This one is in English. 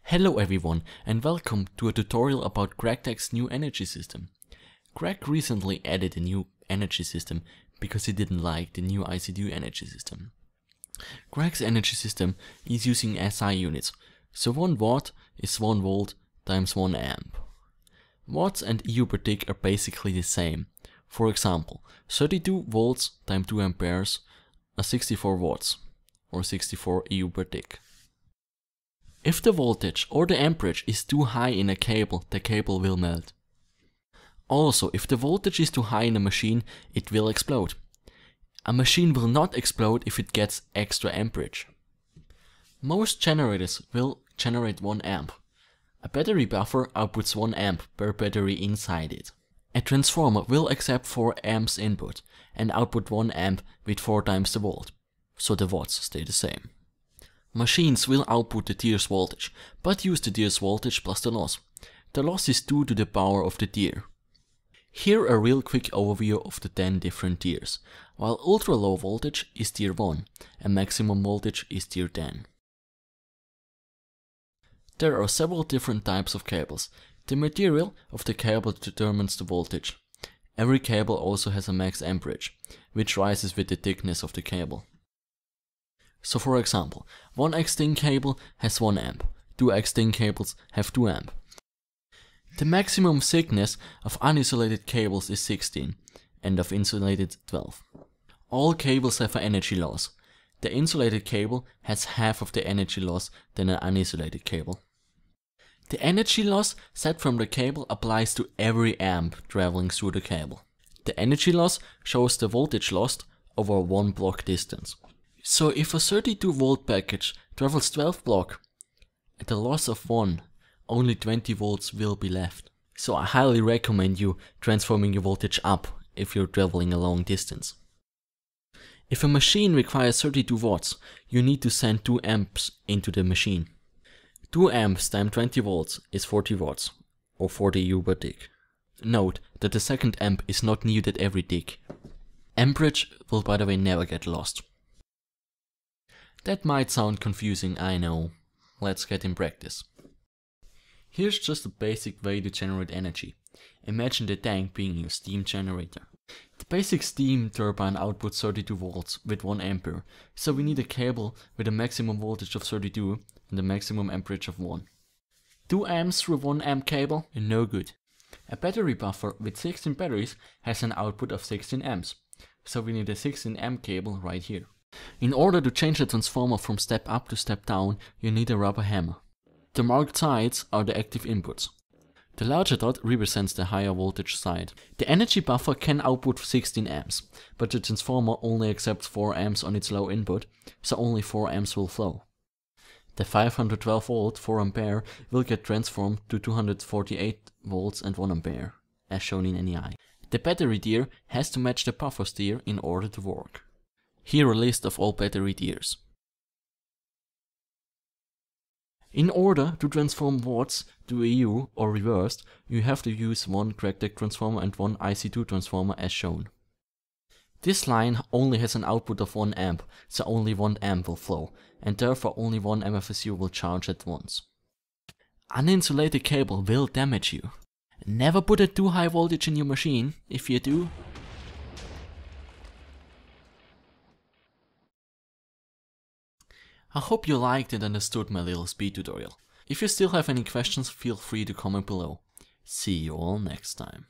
Hello everyone and welcome to a tutorial about Gregtech's new energy system. Greg recently added a new energy system because he didn't like the new IC2 energy system. Greg's energy system is using SI units, so 1 watt is 1 volt times 1 amp. Watts and EU per tick are basically the same. For example, 32 volts times 2 amperes are 64 watts or 64 EU per tick. If the voltage or the amperage is too high in a cable, the cable will melt. Also, if the voltage is too high in a machine, it will explode. A machine will not explode if it gets extra amperage. Most generators will generate 1 amp. A battery buffer outputs 1 amp per battery inside it. A transformer will accept 4 amps input and output 1 amp with 4 times the volt, so the watts stay the same. Machines will output the tier's voltage, but use the tier's voltage plus the loss. The loss is 2 to the power of the tier. Here a real quick overview of the 10 different tiers. While ultra low voltage is tier 1 and maximum voltage is tier 10. There are several different types of cables. The material of the cable determines the voltage. Every cable also has a max amperage, which rises with the thickness of the cable. So for example, 1x thin cable has 1 amp, 2x thin cables have 2 amp. The maximum thickness of uninsulated cables is 16 and of insulated 12. All cables have an energy loss. The insulated cable has half of the energy loss than an uninsulated cable. The energy loss set from the cable applies to every amp traveling through the cable. The energy loss shows the voltage lost over 1 block distance. So if a 32 volt package travels 12 block, at a loss of 1, only 20 volts will be left. So I highly recommend you transforming your voltage up if you're traveling a long distance. If a machine requires 32 watts, you need to send 2 amps into the machine. 2 amps times 20 volts is 40 watts, or 40 U per tick. Note that the second amp is not needed every tick. Amperage will by the way never get lost. That might sound confusing, I know. Let's get in practice. Here's just a basic way to generate energy. Imagine the tank being your steam generator. The basic steam turbine outputs 32 volts with 1 ampere, so we need a cable with a maximum voltage of 32 and a maximum amperage of 1. 2 amps through 1 amp cable? No good. A battery buffer with 16 batteries has an output of 16 amps, so we need a 16 amp cable right here. In order to change the transformer from step up to step down, you need a rubber hammer. The marked sides are the active inputs. The larger dot represents the higher voltage side. The energy buffer can output 16 amps, but the transformer only accepts 4 amps on its low input, so only 4 amps will flow. The 512 volt 4 ampere will get transformed to 248 volts and 1 ampere, as shown in NEI. The battery tier has to match the buffer tier in order to work. Here a list of all battery tiers. In order to transform watts to EU or reversed, you have to use 1 Gregtech transformer and 1 IC2 transformer as shown. This line only has an output of 1 amp, so only 1 amp will flow, and therefore only 1 MFSU will charge at once. Uninsulated cable will damage you. Never put a too high voltage in your machine. If you do, I hope you liked and understood my little speed tutorial. If you still have any questions, feel free to comment below. See you all next time.